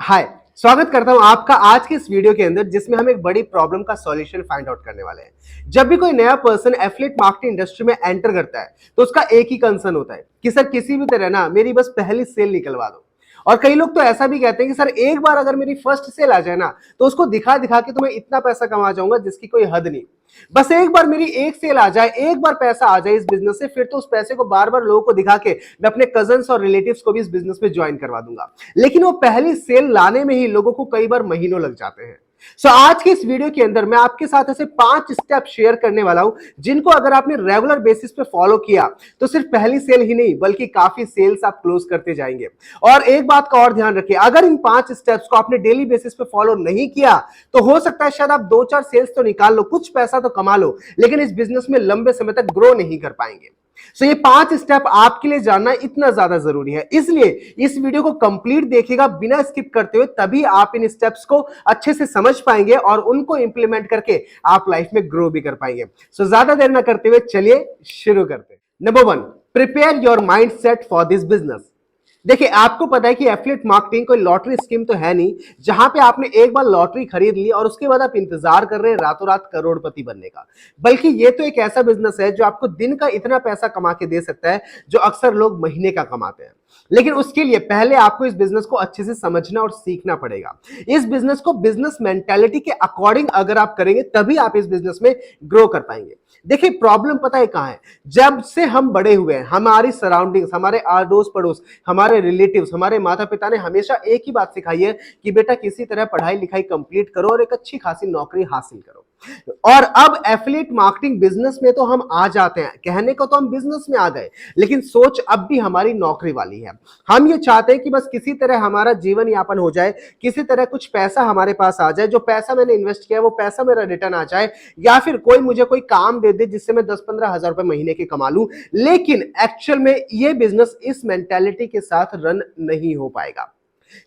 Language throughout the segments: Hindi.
हाय, स्वागत करता हूं आपका आज के इस वीडियो के अंदर जिसमें हम एक बड़ी प्रॉब्लम का सॉल्यूशन फाइंड आउट करने वाले हैं। जब भी कोई नया पर्सन एफिलिएट मार्केटिंग इंडस्ट्री में एंटर करता है तो उसका एक ही कंसर्न होता है कि सर किसी भी तरह ना मेरी बस पहली सेल निकलवा दो। और कई लोग तो ऐसा भी कहते हैं कि सर एक बार अगर मेरी फर्स्ट सेल आ जाए ना तो उसको दिखा दिखा के तो मैं इतना पैसा कमा जाऊंगा जिसकी कोई हद नहीं। बस एक बार मेरी एक सेल आ जाए, एक बार पैसा आ जाए इस बिजनेस से, फिर तो उस पैसे को बार बार लोगों को दिखा के मैं अपने कजन्स और रिलेटिव्स को भी इस बिजनेस में ज्वाइन करवा दूंगा। लेकिन वो पहली सेल लाने में ही लोगों को कई बार महीनों लग जाते हैं। आज के इस वीडियो के अंदर मैं आपके साथ ऐसे 5 स्टेप शेयर करने वाला हूं जिनको अगर आपने रेगुलर बेसिस पे फॉलो किया तो सिर्फ पहली सेल ही नहीं बल्कि काफी सेल्स आप क्लोज करते जाएंगे। और एक बात का और ध्यान रखिए, अगर इन 5 स्टेप्स को आपने डेली बेसिस पे फॉलो नहीं किया तो हो सकता है शायद आप 2-4 सेल्स तो निकाल लो, कुछ पैसा तो कमा लो, लेकिन इस बिजनेस में लंबे समय तक ग्रो नहीं कर पाएंगे। ये 5 स्टेप आपके लिए जानना इतना ज्यादा जरूरी है, इसलिए इस वीडियो को कंप्लीट देखिएगा बिना स्किप करते हुए, तभी आप इन स्टेप्स को अच्छे से समझ पाएंगे और उनको इंप्लीमेंट करके आप लाइफ में ग्रो भी कर पाएंगे। ज्यादा देर ना करते हुए चलिए शुरू करते हैं। Number 1, prepare your mind set for this business. देखिए, आपको पता है कि एफिलिएट मार्केटिंग कोई लॉटरी स्कीम तो है नहीं जहां पे आपने एक बार लॉटरी खरीद ली और उसके बाद आप इंतजार कर रहे हैं रातों रात करोड़पति बनने का। बल्कि ये तो एक ऐसा बिजनेस है जो आपको दिन का इतना पैसा कमा के दे सकता है जो अक्सर लोग महीने का कमाते हैं। लेकिन उसके लिए पहले आपको इस बिजनेस को अच्छे से समझना और सीखना पड़ेगा। इस बिजनेस को बिजनेस मेंटालिटी के अकॉर्डिंग अगर आप करेंगे तभी आप इस बिजनेस में ग्रो कर पाएंगे। देखिए, प्रॉब्लम पता है कहां है? जब से हम बड़े हुए हैं, हमारी सराउंडिंग्स, हमारे अड़ोस पड़ोस, हमारे रिलेटिव्स, हमारे माता पिता ने हमेशा एक ही बात सिखाई है कि बेटा किसी तरह पढ़ाई लिखाई कंप्लीट करो और एक अच्छी खासी नौकरी हासिल करो। और अब एफिलिएट मार्केटिंग बिजनेस में तो हम आ जाते हैं, कहने को तो हम बिजनेस में आ गए, लेकिन सोच अब भी हमारी नौकरी वाली है। हम ये चाहते हैं कि बस किसी तरह हमारा जीवन यापन हो जाए, किसी तरह कुछ पैसा हमारे पास आ जाए, जो पैसा मैंने इन्वेस्ट किया वो पैसा मेरा रिटर्न आ जाए, या फिर कोई मुझे कोई काम दे दे जिससे मैं 10-15 हजार रुपए महीने के कमा लूं। लेकिन एक्चुअल में ये बिजनेस इस मेंटालिटी के साथ रन नहीं हो पाएगा।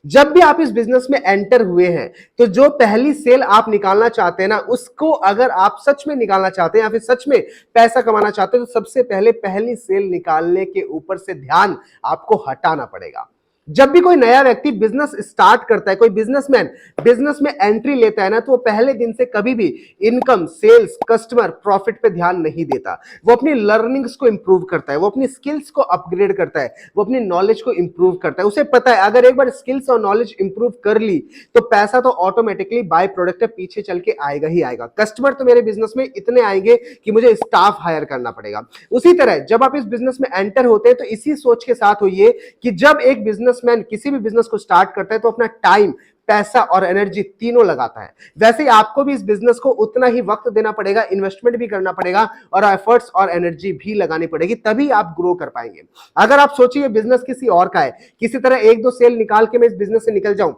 जब भी आप इस बिजनेस में एंटर हुए हैं तो जो पहली सेल आप निकालना चाहते हैं ना, उसको अगर आप सच में निकालना चाहते हैं या फिर सच में पैसा कमाना चाहते हैं तो सबसे पहले पहली सेल निकालने के ऊपर से ध्यान आपको हटाना पड़ेगा। जब भी कोई नया व्यक्ति बिजनेस स्टार्ट करता है, कोई बिजनेसमैन बिजनेस में एंट्री लेता है ना, तो वो पहले दिन से कभी भी इनकम, सेल्स, कस्टमर, प्रॉफिट पे ध्यान नहीं देता। वो अपनी लर्निंग्स को इंप्रूव करता है, वो अपनी स्किल्स को अपग्रेड करता है, वो अपनी नॉलेज को इंप्रूव करता है। उसे पता है अगर एक बार स्किल्स और नॉलेज इंप्रूव कर ली तो पैसा तो ऑटोमेटिकली बाय प्रोडक्ट पीछे चल के आएगा ही आएगा। कस्टमर तो मेरे बिजनेस में इतने आएंगे कि मुझे स्टाफ हायर करना पड़ेगा। उसी तरह जब आप इस बिजनेस में एंटर होते हैं तो इसी सोच के साथ होइए कि जब एक बिजनेसमैन किसी भी बिजनेस को स्टार्ट करता है तो अपना टाइम, पैसा और एनर्जी तीनों लगाता है। वैसे ही आपको भी इस बिजनेस को उतना ही वक्त देना पड़ेगा, इन्वेस्टमेंट भी करना पड़ेगा और एफर्ट्स और एनर्जी भी लगानी पड़ेगी, तभी आप ग्रो कर पाएंगे। अगर आप सोचिए बिजनेस किसी और का है, किसी तरह 1-2 सेल निकाल के मैं इस बिजनेस से निकल जाऊं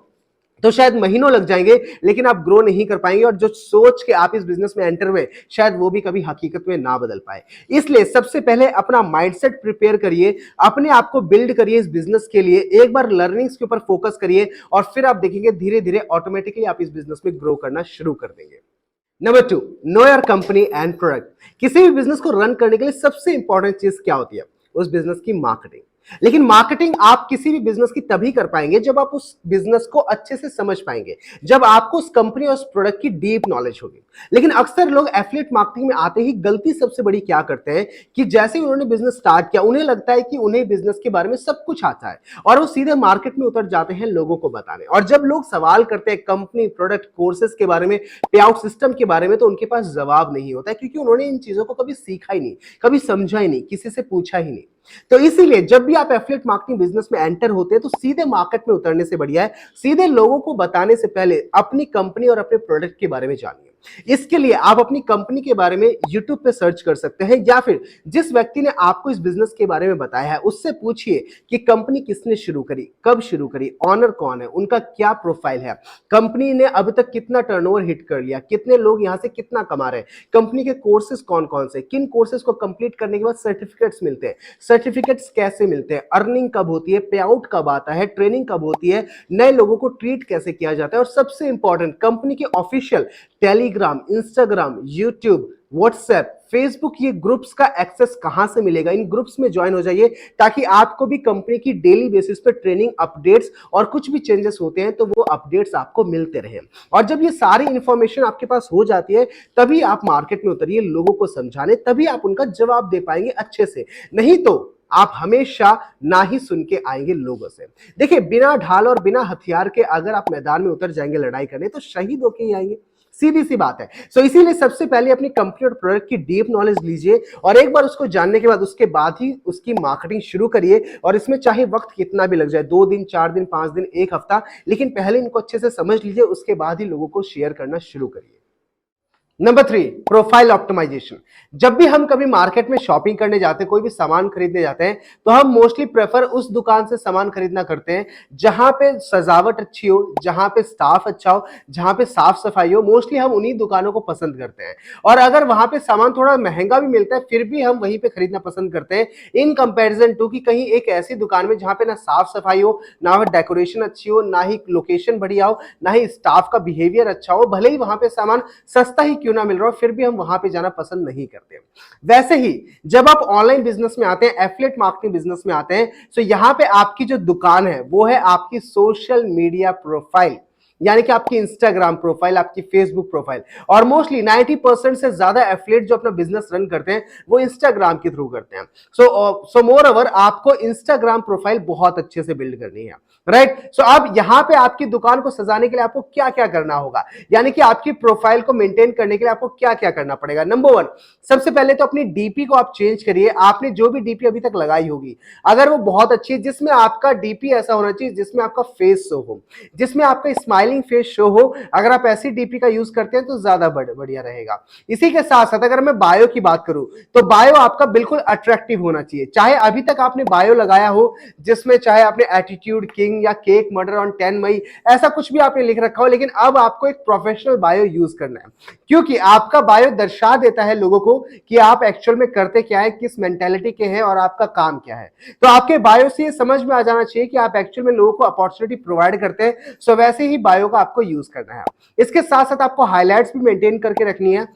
तो शायद महीनों लग जाएंगे, लेकिन आप ग्रो नहीं कर पाएंगे और जो सोच के आप इस बिजनेस में एंटर हुए शायद वो भी कभी हकीकत में ना बदल पाए। इसलिए सबसे पहले अपना माइंडसेट प्रिपेयर करिए, अपने आप को बिल्ड करिए इस बिजनेस के लिए, एक बार लर्निंग्स के ऊपर फोकस करिए और फिर आप देखेंगे धीरे धीरे ऑटोमेटिकली आप इस बिजनेस में ग्रो करना शुरू कर देंगे। Number 2, know your company and product. किसी भी बिजनेस को रन करने के लिए सबसे इंपॉर्टेंट चीज क्या होती है? उस बिजनेस की मार्केटिंग। लेकिन मार्केटिंग आप किसी भी बिजनेस की तभी कर पाएंगे जब आप उस बिजनेस को अच्छे से समझ पाएंगे, जब आपको उस कंपनी और उस प्रोडक्ट की डीप नॉलेज होगी। लेकिन अक्सर लोग एफिलिएट मार्केटिंग में आते ही गलती सबसे बड़ी क्या करते हैं कि जैसे ही उन्होंने बिजनेस स्टार्ट किया उन्हें लगता है कि उन्हें बिजनेस के बारे में सब कुछ आता है और वो सीधे मार्केट में उतर जाते हैं लोगों को बताने। और जब लोग सवाल करते हैं कंपनी, प्रोडक्ट, कोर्सेज के बारे में, पे आउट सिस्टम के बारे में, तो उनके पास जवाब नहीं होता है क्योंकि उन्होंने इन चीजों को कभी सीखा ही नहीं, कभी समझा ही नहीं, किसी से पूछा ही नहीं। तो इसीलिए जब भी आप एफिलिएट मार्केटिंग बिजनेस में एंटर होते हैं तो सीधे मार्केट में उतरने से बढ़िया है सीधे लोगों को बताने से पहले अपनी कंपनी और अपने प्रोडक्ट के बारे में जानिए। इसके लिए आप अपनी कंपनी के बारे में YouTube पे सर्च कर सकते हैं या फिर जिस व्यक्ति ने आपको इस बिजनेस के बारे में बताया है उससे पूछिए कि कंपनी किसने शुरू करी, कब शुरू करी, ऑनर कौन है, उनका क्या प्रोफाइल है, कंपनी ने अब तक कितना टर्नओवर हिट कर लिया, कितने लोग यहां से कितना कमा रहे हैं, कंपनी के कोर्सेज कौन कौन से, किन कोर्सेज को कंप्लीट करने के बाद सर्टिफिकेट्स मिलते हैं, सर्टिफिकेट्स कैसे मिलते हैं, अर्निंग कब होती है, पे आउट कब आता है, ट्रेनिंग कब होती है, नए लोगों को ट्रीट कैसे किया जाता है, और सबसे इंपॉर्टेंट कंपनी के official Telegram, Instagram, YouTube, WhatsApp, Facebook ये ग्रुप्स का एक्सेस कहां से मिलेगा, इन ग्रुप्स में ज्वाइन हो जाइए ताकि आपको भी कंपनी की डेली बेसिस पे ट्रेनिंग अपडेट्स और कुछ भी चेंजेस होते हैं तो वो अपडेट्स आपको मिलते रहे। और जब ये सारी इंफॉर्मेशन आपके पास हो जाती है तभी आप मार्केट में उतरिए लोगों को समझाने, तभी आप उनका जवाब दे पाएंगे अच्छे से, नहीं तो आप हमेशा ना ही सुन के आएंगे लोगों से। देखिए, बिना ढाल और बिना हथियार के अगर आप मैदान में उतर जाएंगे लड़ाई करने तो शहीद होके ही आएंगे, सीधी सी बात है। सो इसीलिए सबसे पहले अपनी कंपनी और प्रोडक्ट की डीप नॉलेज लीजिए और एक बार उसको जानने के बाद उसके बाद ही उसकी मार्केटिंग शुरू करिए। और इसमें चाहे वक्त कितना भी लग जाए, 2 दिन, 4 दिन, 5 दिन, 1 हफ्ता, लेकिन पहले इनको अच्छे से समझ लीजिए, उसके बाद ही लोगों को शेयर करना शुरू करिए। Number 3, profile optimisation. जब भी हम कभी मार्केट में शॉपिंग करने जाते हैं, कोई भी सामान खरीदने जाते हैं, तो हम मोस्टली प्रेफर उस दुकान से सामान खरीदना करते हैं जहां पे सजावट अच्छी हो, जहां पे स्टाफ अच्छा हो, जहां पे साफ सफाई हो। मोस्टली हम उन्हीं दुकानों को पसंद करते हैं और अगर वहां पे सामान थोड़ा महंगा भी मिलता है फिर भी हम वहीं पे खरीदना पसंद करते हैं इन कंपैरिजन टू कि कहीं एक ऐसी दुकान में जहां पे ना साफ सफाई हो, ना डेकोरेशन अच्छी हो, ना ही लोकेशन बढ़िया हो, ना ही स्टाफ का बिहेवियर अच्छा हो। भले ही वहां पे सामान सस्ता ही क्यों ना मिल रहा हो फिर भी हम वहां पे जाना पसंद नहीं करते। वैसे ही जब आप ऑनलाइन बिजनेस में आते हैं, एफिलिएट मार्केटिंग बिजनेस में आते हैं, तो यहां पे आपकी जो दुकान है वो है आपकी सोशल मीडिया प्रोफाइल, यानी कि आपकी इंस्टाग्राम प्रोफाइल, आपकी फेसबुक प्रोफाइल। और मोस्टली 90% से ज्यादा एफिलिएट जो अपना बिजनेस रन करते हैं वो इंस्टाग्राम के थ्रू करते हैं। सो मोर ओवर आपको इंस्टाग्राम प्रोफाइल बहुत अच्छे से बिल्ड करनी है, राइट। सो अब यहां पे आपकी दुकान को सजाने के लिए आपको क्या क्या करना होगा, यानी कि आपकी प्रोफाइल को मेंटेन करने के लिए आपको क्या क्या करना पड़ेगा। नंबर 1, सबसे पहले तो अपनी डीपी को आप चेंज करिए। आपने जो भी डीपी अभी तक लगाई होगी अगर वो बहुत अच्छी है, जिसमें आपका डीपी ऐसा होना चाहिए जिसमें आपका फेस शो हो, जिसमें आपका स्माइलिंग फेस शो हो, अगर आप ऐसी डीपी का यूज करते हैं तो ज्यादा बढ़िया रहेगा। इसी के साथ साथ अगर मैं बायो की बात करूं तो बायो आपका बिल्कुल अट्रैक्टिव होना चाहिए। चाहे अभी तक आपने बायो लगाया हो जिसमें चाहे आपने एटीट्यूड किंग या केक मर्डर ऑन 10 मई ऐसा कुछ भी आपने लिख रखा हो, लेकिन अब आपको एक प्रोफेशनल बायो यूज करना है क्योंकि आपका बायो दर्शा देता है लोगों को कि आप एक्चुअल में करते क्या है, किस मेंटेलिटी के हैं और आपका काम क्या है। तो आपके बायो से ये समझ में आ जाना चाहिए कि आप एक्चुअल में लोगों को अपॉर्चुनिटी प्रोवाइड करते हैं। सो वैसे ही बायो का आपको यूज करना है। इसके साथ साथ आपको हाइलाइट्स भी मेंटेन करके रखनी है,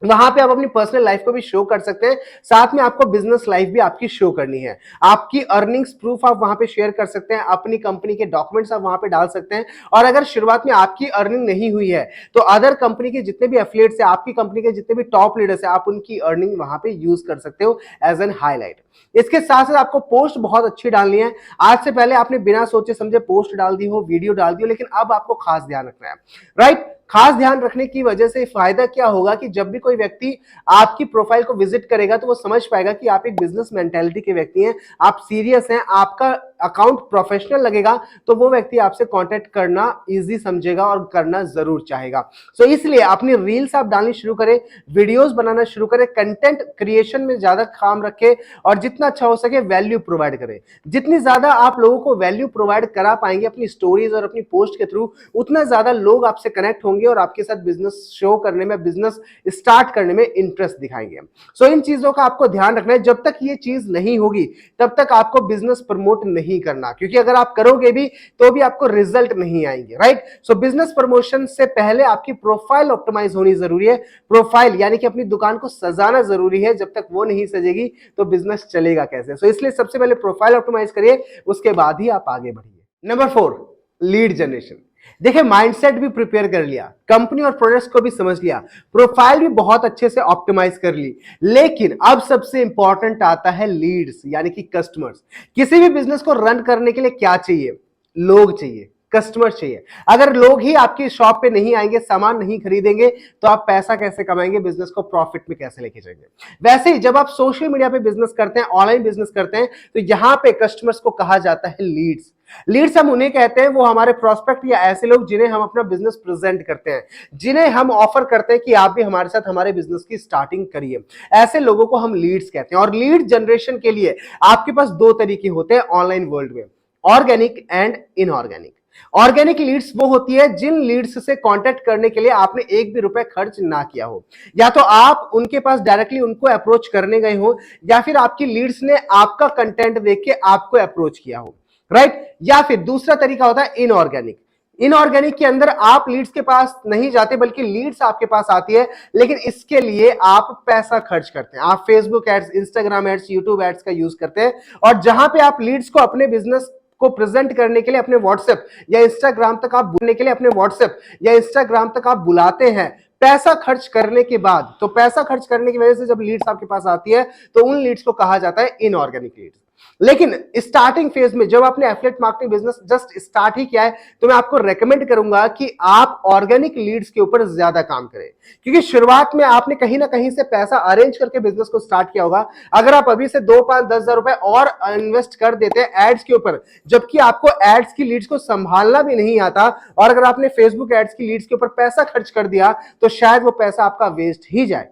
वहां पे आप अपनी पर्सनल लाइफ को भी शो कर सकते हैं, साथ में आपको बिजनेस लाइफ भी आपकी शो करनी है। आपकी अर्निंग्स प्रूफ आप वहां पे शेयर कर सकते हैं, अपनी कंपनी के डॉक्यूमेंट्स आप वहां पे डाल सकते हैं। और अगर शुरुआत में आपकी अर्निंग नहीं हुई है तो अदर कंपनी के जितने भी एफिलिएट्स है, आपकी कंपनी के जितने भी टॉप लीडर्स है, आप उनकी अर्निंग वहां पे यूज कर सकते हो एज एन हाईलाइट। इसके साथ साथ आपको पोस्ट बहुत अच्छी डालनी है। आज से पहले आपने बिना सोचे समझे पोस्ट डाल दी हो, वीडियो डाल दी हो, लेकिन अब आपको खास ध्यान रखना है, राइट। खास ध्यान रखने की वजह से फायदा क्या होगा कि जब भी कोई व्यक्ति आपकी प्रोफाइल को विजिट करेगा तो वो समझ पाएगा कि आप एक बिजनेस मेंटालिटी के व्यक्ति हैं, आप सीरियस हैं, आपका अकाउंट प्रोफेशनल लगेगा तो वो व्यक्ति आपसे कांटेक्ट करना इजी समझेगा और करना जरूर चाहेगा। सो इसलिए अपनी रील्स आप डालनी शुरू करें, वीडियोस बनाना शुरू करें, कंटेंट क्रिएशन में ज्यादा काम रखें और जितना अच्छा हो सके वैल्यू प्रोवाइड करें। जितनी ज्यादा आप लोगों को वैल्यू प्रोवाइड करा पाएंगे अपनी स्टोरीज और अपनी पोस्ट के थ्रू, उतना ज्यादा लोग आपसे कनेक्ट होंगे और आपके साथ बिजनेस शो करने में, बिजनेस स्टार्ट करने में इंटरेस्ट दिखाएंगे। सो इन चीजों का आपको ध्यान रखना है। जब तक ये चीज नहीं होगी तब तक आपको बिजनेस प्रमोट नहीं करना, क्योंकि अगर आप करोगे भी तो भी आपको रिजल्ट नहीं आएंगे, राइट। सो बिजनेस प्रमोशन से पहले आपकी प्रोफाइल ऑप्टिमाइज होनी जरूरी है। प्रोफाइल यानी कि अपनी दुकान को सजाना जरूरी है, जब तक वो नहीं सजेगी तो बिजनेस चलेगा कैसे। सो इसलिए सबसे पहले प्रोफाइल ऑप्टिमाइज करिए, उसके बाद ही आप आगे बढ़िए। Number 4, lead generation. देखिए, माइंडसेट भी प्रिपेयर कर लिया, कंपनी और प्रोडक्ट्स को भी समझ लिया, प्रोफाइल भी बहुत अच्छे से ऑप्टिमाइज कर ली, लेकिन अब सबसे इंपॉर्टेंट आता है लीड्स यानी कि कस्टमर्स। किसी भी बिजनेस को रन करने के लिए क्या चाहिए? लोग चाहिए, कस्टमर चाहिए। अगर लोग ही आपकी शॉप पे नहीं आएंगे, सामान नहीं खरीदेंगे, तो आप पैसा कैसे कमाएंगे, बिजनेस को प्रॉफिट में कैसे लेके जाएंगे। वैसे ही जब आप सोशल मीडिया पे बिजनेस करते हैं, ऑनलाइन बिजनेस करते हैं, तो यहां पे कस्टमर्स को कहा जाता है लीड्स। लीड्स हम उन्हें कहते हैं, वो हमारे प्रोस्पेक्ट या ऐसे लोग जिन्हें हम अपना बिजनेस प्रेजेंट करते हैं, जिन्हें हम ऑफर करते हैं कि आप भी हमारे साथ हमारे बिजनेस की स्टार्टिंग करिए। ऐसे लोगों को हम लीड्स कहते हैं। और लीड जनरेशन के लिए आपके पास 2 तरीके होते हैं ऑनलाइन वर्ल्ड में, organic and inorganic. Organic leads वो होती है जिन लीड्स से कांटेक्ट करने के लिए आपने एक भी रुपए खर्च ना किया हो, या तो आप उनके पास डायरेक्टली उनको अप्रोच करने गए हो, या फिर आपकी लीड्स ने आपका कंटेंट देख के आपको अप्रोच किया हो, राइट। या फिर दूसरा तरीका होता है इनऑर्गेनिक। इनऑर्गेनिक के अंदर आप लीड्स के पास नहीं जाते बल्कि लीड्स आपके पास आती है, लेकिन इसके लिए आप पैसा खर्च करते हैं। आप Facebook ads, Instagram ads, YouTube ads का यूज करते हैं, और जहां पे आप लीड्स को अपने बिजनेस को प्रेजेंट करने के लिए अपने व्हाट्सएप या इंस्टाग्राम तक आप बुलाने के लिए अपने व्हाट्सएप या इंस्टाग्राम तक आप बुलाते हैं पैसा खर्च करने के बाद, तो पैसा खर्च करने की वजह से जब लीड्स आपके पास आती है तो उन लीड्स को कहा जाता है इनऑर्गेनिक लीड्स। लेकिन स्टार्टिंग फेज में जब आपने affiliate marketing business just start ही किया है, तो मैं आपको रेकमेंड करूंगा कि आप ऑर्गेनिक लीड्स के ऊपर ज्यादा काम करें, क्योंकि शुरुआत में आपने कहीं ना कहीं से पैसा अरेंज करके बिजनेस को स्टार्ट किया होगा। अगर आप अभी से 2, 5, 10,000 रुपए और इन्वेस्ट कर देते हैं एड्स के ऊपर, जबकि आपको एड्स की लीड्स को संभालना भी नहीं आता, और अगर आपने फेसबुक एड्स की लीड्स के ऊपर पैसा खर्च कर दिया, तो शायद वो पैसा आपका वेस्ट ही जाए।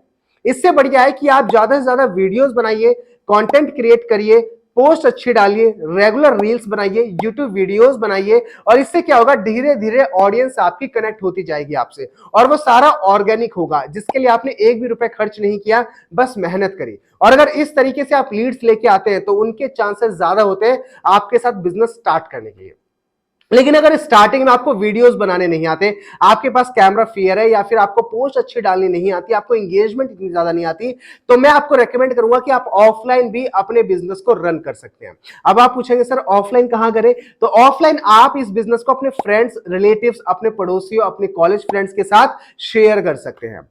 इससे बढ़िया है कि आप ज्यादा से ज्यादा वीडियोस बनाइए, कंटेंट क्रिएट करिए, पोस्ट अच्छी डालिए, रेगुलर रील्स बनाइए, यूट्यूब वीडियोस बनाइए, और इससे क्या होगा, धीरे धीरे ऑडियंस आपकी कनेक्ट होती जाएगी आपसे, और वो सारा ऑर्गेनिक होगा, जिसके लिए आपने एक भी रुपए खर्च नहीं किया, बस मेहनत करी। और अगर इस तरीके से आप लीड्स लेके आते हैं तो उनके चांसेस ज्यादा होते हैं आपके साथ बिजनेस स्टार्ट करने के लिए। लेकिन अगर स्टार्टिंग में आपको वीडियोस बनाने नहीं आते, आपके पास कैमरा फियर है, या फिर आपको पोस्ट अच्छी डालनी नहीं आती, आपको एंगेजमेंट इतनी ज्यादा नहीं आती, तो मैं आपको रेकमेंड करूंगा कि आप ऑफलाइन भी अपने बिजनेस को रन कर सकते हैं। अब आप पूछेंगे सर ऑफलाइन कहां करें, तो ऑफलाइन आप इस बिजनेस को अपने फ्रेंड्स, रिलेटिव्स, अपने पड़ोसियों, अपने कॉलेज फ्रेंड्स के साथ शेयर कर सकते हैं।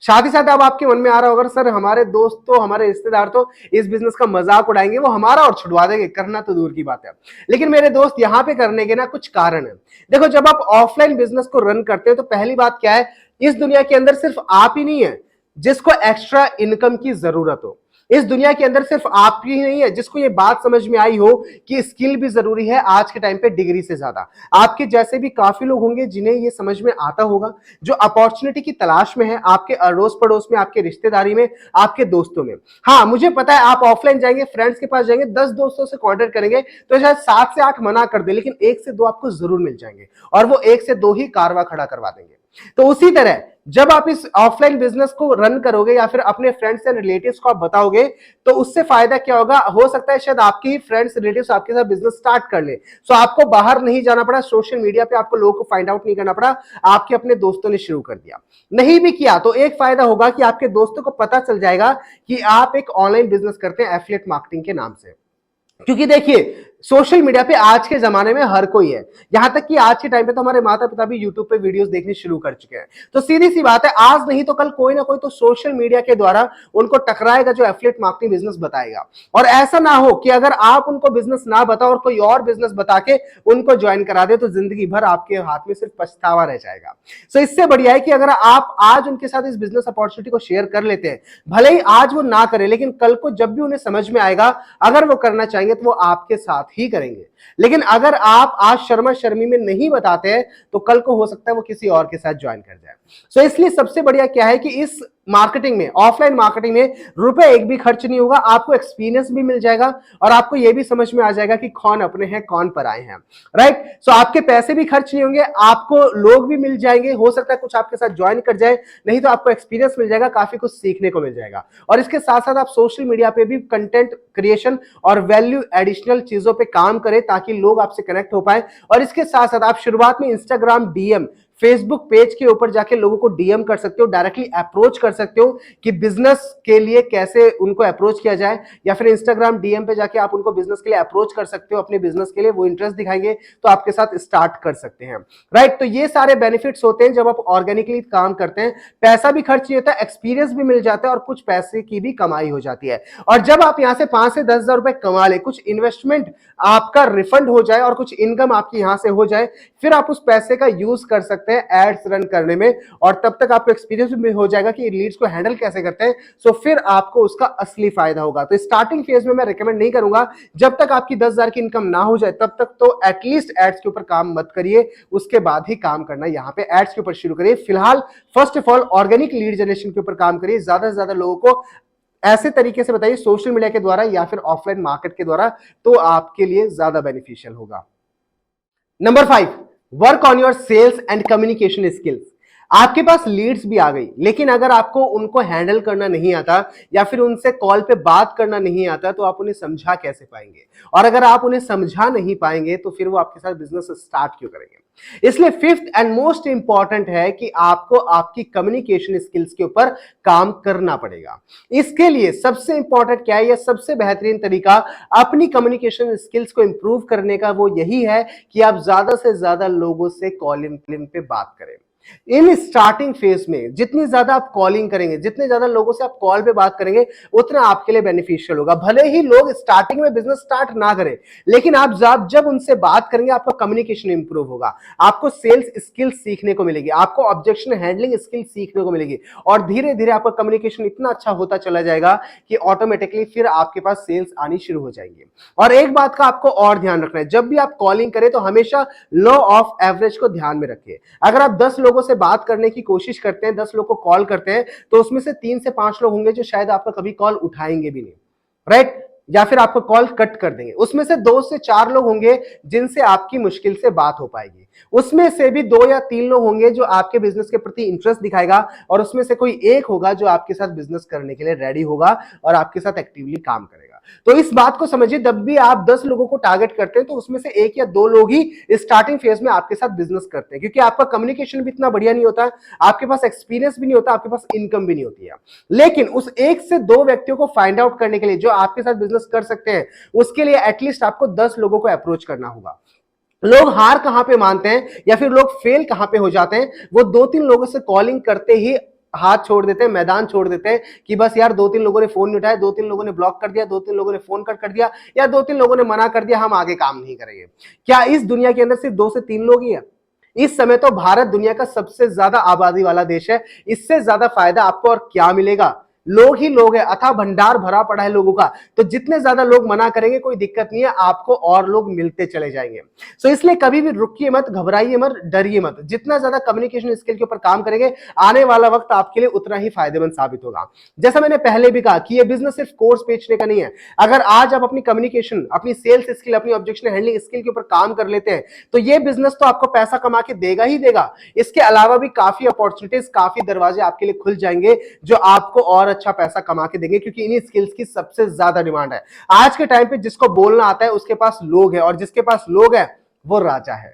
साथ ही साथ अब आपके मन में आ रहा होगा सर हमारे दोस्त तो, हमारे रिश्तेदार तो इस बिजनेस का मजाक उड़ाएंगे, वो हमारा और छुड़वा देंगे, करना तो दूर की बात है। लेकिन मेरे दोस्त यहां पे करने के ना कुछ कारण है। देखो, जब आप ऑफलाइन बिजनेस को रन करते हो तो पहली बात क्या है, इस दुनिया के अंदर सिर्फ आप ही नहीं है जिसको एक्स्ट्रा इनकम की जरूरत हो। इस दुनिया के अंदर सिर्फ आप ही नहीं है जिसको ये बात समझ में आई हो कि स्किल भी जरूरी है आज के टाइम पे डिग्री से ज्यादा। आपके जैसे भी काफी लोग होंगे जिन्हें ये समझ में आता होगा, जो अपॉर्चुनिटी की तलाश में है, आपके अड़ोस पड़ोस में, आपके रिश्तेदारी में, आपके दोस्तों में। हाँ, मुझे पता है आप ऑफलाइन जाएंगे, फ्रेंड्स के पास जाएंगे, 10 दोस्तों से कॉन्टेक्ट करेंगे तो शायद 7 से 8 मना कर दे, लेकिन 1 से 2 आपको जरूर मिल जाएंगे, और वो 1 से 2 ही कारवा खड़ा करवा देंगे। तो उसी तरह जब आप इस ऑफलाइन बिजनेस को रन करोगे या फिर अपने फ्रेंड्स एंड रिलेटिव्स को आप बताओगे, तो उससे फायदा क्या होगा, हो सकता है शायद आपके ही फ्रेंड्स रिलेटिव्स आपके साथ बिजनेस स्टार्ट कर ले। सो आपको बाहर नहीं जाना पड़ा, सोशल मीडिया पे आपको लोगों को फाइंड आउट नहीं करना पड़ा, आपके अपने दोस्तों ने शुरू कर दिया। नहीं भी किया तो एक फायदा होगा कि आपके दोस्तों को पता चल जाएगा कि आप एक ऑनलाइन बिजनेस करते हैं एफिलिएट मार्केटिंग के नाम से। क्योंकि देखिए, सोशल मीडिया पे आज के जमाने में हर कोई है, यहां तक कि आज के टाइम पे तो हमारे माता पिता भी यूट्यूब पे वीडियोस देखने शुरू कर चुके हैं। तो सीधी सी बात है, आज नहीं तो कल कोई ना कोई तो सोशल मीडिया के द्वारा उनको टकराएगा जो एफिलिएट मार्केटिंग बिजनेस बताएगा। और ऐसा ना हो कि अगर आप उनको बिजनेस ना बताओ और कोई और बिजनेस बता के उनको ज्वाइन करा दे, तो जिंदगी भर आपके हाथ में सिर्फ पछतावा रह जाएगा। सो इससे बढ़िया है कि अगर आप आज उनके साथ इस बिजनेस अपॉर्चुनिटी को शेयर कर लेते हैं, भले ही आज वो ना करें, लेकिन कल को जब भी उन्हें समझ में आएगा, अगर वो करना चाहेंगे तो वो आपके साथ ही करेंगे। लेकिन अगर आप आज शर्मा शर्मी में नहीं बताते हैं, तो कल को हो सकता है वो किसी और के साथ ज्वाइन कर जाए। सो इसलिए सबसे बढ़िया क्या है कि इस मार्केटिंग में, ऑफलाइन मार्केटिंग में रुपए एक भी खर्च नहीं होगा, आपको एक्सपीरियंस भी मिल जाएगा, और आपको यह भी समझ में आ जाएगा कि कौन अपने हैं कौन पराए हैं। राइट, सो आपके पैसे भी खर्च नहीं होंगे, आपको लोग भी मिल जाएंगे, हो सकता है कुछ आपके साथ ज्वाइन कर जाए, नहीं तो आपको एक्सपीरियंस मिल जाएगा, काफी कुछ सीखने को मिल जाएगा। और इसके साथ साथ आप सोशल मीडिया पे भी कंटेंट क्रिएशन और वैल्यू एडिशनल चीजों पे काम करें ताकि लोग आपसे कनेक्ट हो पाए। और इसके साथ साथ आप शुरुआत में इंस्टाग्राम डीएम, फेसबुक पेज के ऊपर जाके लोगों को डीएम कर सकते हो, डायरेक्टली अप्रोच कर सकते हो कि बिजनेस के लिए कैसे उनको अप्रोच किया जाए, या फिर इंस्टाग्राम डीएम पे जाके आप उनको बिजनेस के लिए अप्रोच कर सकते हो, अपने बिजनेस के लिए वो इंटरेस्ट दिखाएंगे तो आपके साथ स्टार्ट कर सकते हैं। राइट, तो ये सारे बेनिफिट्स होते हैं जब आप ऑर्गेनिकली काम करते हैं। पैसा भी खर्च नहीं होता, एक्सपीरियंस भी मिल जाता है, और कुछ पैसे की भी कमाई हो जाती है। और जब आप यहां से 5 से 10 हजार रुपए कमा ले, कुछ इन्वेस्टमेंट आपका रिफंड हो जाए और कुछ इनकम आपकी यहां से हो जाए, फिर आप उस पैसे का यूज कर सकते हैं एड्स रन करने में, और तब तक आपको एक्सपीरियंस भी हो जाएगा कि लीड्स को हैंडल कैसे करते हैं। सो फिर आपको उसका असली फायदा होगा। तो स्टार्टिंग फेज में मैं रिकमेंड नहीं करूंगा, जब तक आपकी 10,000 की इनकम ना हो जाए तब तक तो एटलीस्ट एड्स के ऊपर काम मत करिए, उसके बाद ही काम करना, यहां पे एड्स के ऊपर शुरू करिए। फिलहाल first of all organic lead generation के ऊपर काम करिए, ज्यादा से ज्यादा लोगों को ऐसे तरीके से बताइए, सोशल मीडिया के द्वारा या फिर ऑफलाइन मार्केट के द्वारा, तो आपके लिए ज्यादा बेनिफिशियल होगा। Number 5, work on your sales and communication skills. आपके पास लीड्स भी आ गई, लेकिन अगर आपको उनको हैंडल करना नहीं आता या फिर उनसे कॉल पे बात करना नहीं आता तो आप उन्हें समझा कैसे पाएंगे? और अगर आप उन्हें समझा नहीं पाएंगे तो फिर वो आपके साथ बिजनेस स्टार्ट क्यों करेंगे? इसलिए फिफ्थ एंड मोस्ट इंपॉर्टेंट है कि आपको आपकी कम्युनिकेशन स्किल्स के ऊपर काम करना पड़ेगा। इसके लिए सबसे इंपॉर्टेंट क्या है, या सबसे बेहतरीन तरीका अपनी कम्युनिकेशन स्किल्स को इंप्रूव करने का वो यही है कि आप ज्यादा से ज्यादा लोगों से कॉल इन पे बात करें। इन स्टार्टिंग फेज में जितनी ज्यादा आप कॉलिंग करेंगे, जितने ज्यादा लोगों से आप कॉल पे बात करेंगे, उतना आपके लिए बेनिफिशियल होगा। भले ही लोग स्टार्टिंग में बिजनेस स्टार्ट ना करें, लेकिन आप जब उनसे बात करेंगे आपका कम्युनिकेशन इंप्रूव होगा, आपको सेल्स स्किल्स सीखने को मिलेगी, आपको ऑब्जेक्शन हैंडलिंग स्किल सीखने को मिलेगी, और धीरे धीरे आपका कम्युनिकेशन इतना अच्छा होता चला जाएगा कि ऑटोमेटिकली फिर आपके पास सेल्स आनी शुरू हो जाएंगी। और एक बात का आपको और ध्यान रखना है, जब भी आप कॉलिंग करें तो हमेशा लॉ ऑफ एवरेज को ध्यान में रखिए। अगर आप 10 लोगों से बात करने की कोशिश करते हैं, 10 लोग को कॉल करते हैं, तो उसमें से 3 से 5 लोग होंगे जो शायद आपका कभी कॉल उठाएंगे भी नहीं, राइट? या फिर आपको कॉल कट कर देंगे। उसमें से 2 से 4 लोग होंगे जिनसे आपकी मुश्किल से बात हो पाएगी। उसमें से भी 2 या 3 लोग होंगे जो आपके बिजनेस के प्रति इंटरेस्ट दिखाएगा, और उसमें से कोई एक होगा जो आपके साथ बिजनेस करने के लिए रेडी होगा और आपके साथ एक्टिवली काम करेगा। तो इस बात को समझिए, जब भी आप 10 लोगों को टारगेट करते हैं तो उसमें से 1 या 2 लोग ही स्टार्टिंग फेज में आपके साथ बिजनेस करते हैं, क्योंकि आपका कम्युनिकेशन भी इतना बढ़िया नहीं होता, आपके पास एक्सपीरियंस भी नहीं होता, आपके पास इनकम भी नहीं होती है। लेकिन उस 1 से 2 व्यक्तियों को फाइंड आउट करने के लिए जो आपके साथ बिजनेस कर सकते हैं, उसके लिए एटलीस्ट आपको 10 लोगों को अप्रोच करना होगा। लोग हार कहां पे मानते हैं या फिर लोग फेल कहां पे हो जाते हैं, वो 2-3 लोगों से कॉलिंग करते ही हाथ छोड़ देते हैं, मैदान छोड़ देते हैं कि बस यार 2-3 लोगों ने फोन नहीं उठाया, 2-3 लोगों ने ब्लॉक कर दिया, 2-3 लोगों ने फोन कट कर दिया, या 2-3 लोगों ने मना कर दिया, हम आगे काम नहीं करेंगे। क्या इस दुनिया के अंदर सिर्फ 2 से 3 लोग ही हैं? इस समय तो भारत दुनिया का सबसे ज्यादा आबादी वाला देश है। इससे ज्यादा फायदा आपको और क्या मिलेगा? लोग ही लोग है, अथा भंडार भरा पड़ा है लोगों का। तो जितने ज्यादा लोग मना करेंगे कोई दिक्कत नहीं है, आपको और लोग मिलते चले जाएंगे। सो इसलिए कभी भी रुकिए मत, घबराइए मत, डरिए मत। जितना ज्यादा कम्युनिकेशन स्किल के ऊपर काम करेंगे, आने वाला वक्त आपके लिए उतना ही फायदेमंद साबित होगा। जैसा मैंने पहले भी कहा कि ये बिजनेस सिर्फ कोर्स बेचने का नहीं है। अगर आज आप अपनी कम्युनिकेशन, अपनी सेल्स स्किल, अपनी ऑब्जेक्शन हैंडलिंग स्किल के ऊपर काम कर लेते हैं, तो ये बिजनेस तो आपको पैसा कमा के देगा ही देगा। इसके अलावा भी काफी अपॉर्चुनिटीज, काफी दरवाजे आपके लिए खुल जाएंगे जो आपको और अच्छा पैसा कमा के देंगे, क्योंकि इन्हीं स्किल्स की सबसे ज्यादा डिमांड है। आज के टाइम पे जिसको बोलना आता है उसके पास लोग हैं, और जिसके पास लोग हैं वो राजा है।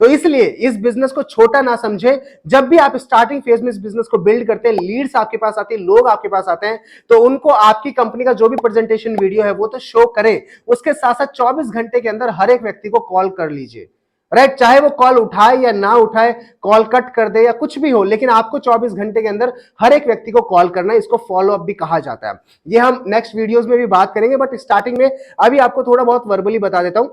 तो इसलिए इस बिजनेस को छोटा ना समझे। जब भी आप स्टार्टिंग फेज में इस बिजनेस को बिल्ड करते हैं, लीड्स आपके पास आती है, लोग आपके पास आते हैं, तो उनको आपकी कंपनी का जो भी प्रेजेंटेशन वीडियो है वो तो शो करें। उसके साथ साथ 24 घंटे के अंदर हर एक व्यक्ति को कॉल कर लीजिए, राइट? चाहे वो कॉल उठाए या ना उठाए, कॉल कट कर दे या कुछ भी हो, लेकिन आपको 24 घंटे के अंदर हर एक व्यक्ति को कॉल करना है। इसको फॉलो अप भी कहा जाता है। ये हम नेक्स्ट वीडियोस में भी बात करेंगे, बट स्टार्टिंग में अभी आपको थोड़ा बहुत वर्बली बता देता हूं।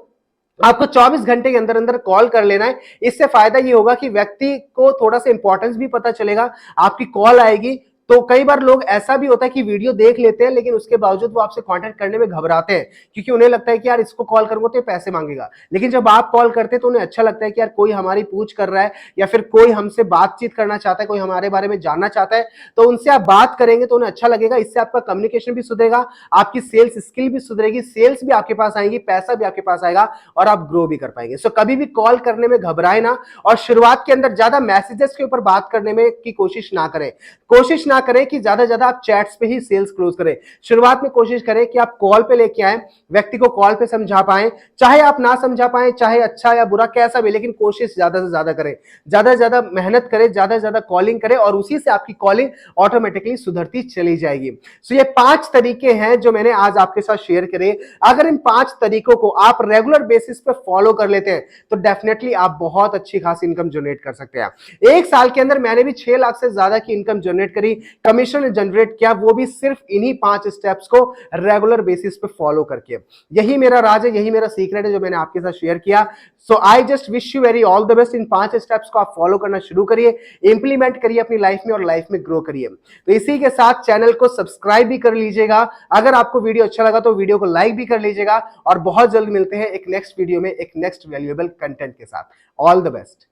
आपको 24 घंटे के अंदर अंदर कॉल कर लेना है। इससे फायदा ये होगा कि व्यक्ति को थोड़ा सा इंपॉर्टेंस भी पता चलेगा, आपकी कॉल आएगी। तो कई बार लोग ऐसा भी होता है कि वीडियो देख लेते हैं, लेकिन उसके बावजूद वो आपसे कांटेक्ट करने में घबराते हैं, क्योंकि उन्हें लगता है कि यार इसको कॉल करूंगा तो ये पैसे मांगेगा। लेकिन जब आप कॉल करते हैं तो उन्हें अच्छा लगता है कि यार कोई हमारी पूछ कर रहा है, या फिर कोई हमसे बातचीत करना चाहता है, कोई हमारे बारे में जानना चाहता है, तो उनसे आप बात करेंगे तो उन्हें अच्छा लगेगा। इससे आपका कम्युनिकेशन भी सुधरेगा, आपकी सेल्स स्किल भी सुधरेगी, सेल्स भी आपके पास आएंगी, पैसा भी आपके पास आएगा, और आप ग्रो भी कर पाएंगे। सो कभी भी कॉल करने में घबराए ना, और शुरुआत के अंदर ज्यादा मैसेजेस के ऊपर बात करने में की कोशिश ना करें। कोशिश ना करें कि ज्यादा आप चैट्स पे ही सेल्स क्लोज करें। शुरुआत में कोशिश करें कि आप कॉल पे लेके आए, व्यक्ति को कॉल पे समझा पाए, चाहे आप ना समझा पाए, चाहे अच्छा या बुरा कैसा भी, लेकिन कोशिश ज्यादा से ज्यादा करें, ज्यादा से ज्यादा मेहनत करें, ज्यादा से ज्यादा कॉलिंग करें, और उसी से आपकी कॉलिंग ऑटोमेटिकली सुधरती चली जाएगी। सो ये 5 तरीके हैं जो मैंने आज आपके साथ शेयर करे। अगर इन 5 तरीकों को आप रेगुलर बेसिस पे फॉलो कर लेते हैं तो डेफिनेटली आप बहुत अच्छी खासी इनकम जनरेट कर सकते हैं। 1 साल के अंदर मैंने भी 6 लाख से ज्यादा की इनकम जनरेट करी, कमीशन जनरेट किया, वो भी सिर्फ इन्हीं 5 स्टेप्स को रेगुलर बेसिस पे फॉलो करके। यही मेरा राज है, यही मेरा सीक्रेट है जो मैंने आपके साथ शेयर किया। So I just wish you very all the best. इन 5 स्टेप्स को आप फॉलो करना शुरू करिए, इंप्लीमेंट करिए अपनी लाइफ में, और लाइफ में ग्रो करिए। तो इसी के साथ चैनल को सब्सक्राइब भी कर लीजिएगा। अगर आपको वीडियो अच्छा लगा तो वीडियो को लाइक भी कर लीजिएगा, और बहुत जल्द मिलते हैं एक नेक्स्ट वीडियो में एक नेक्स्ट वैल्यूएबल कंटेंट के साथ। All the best.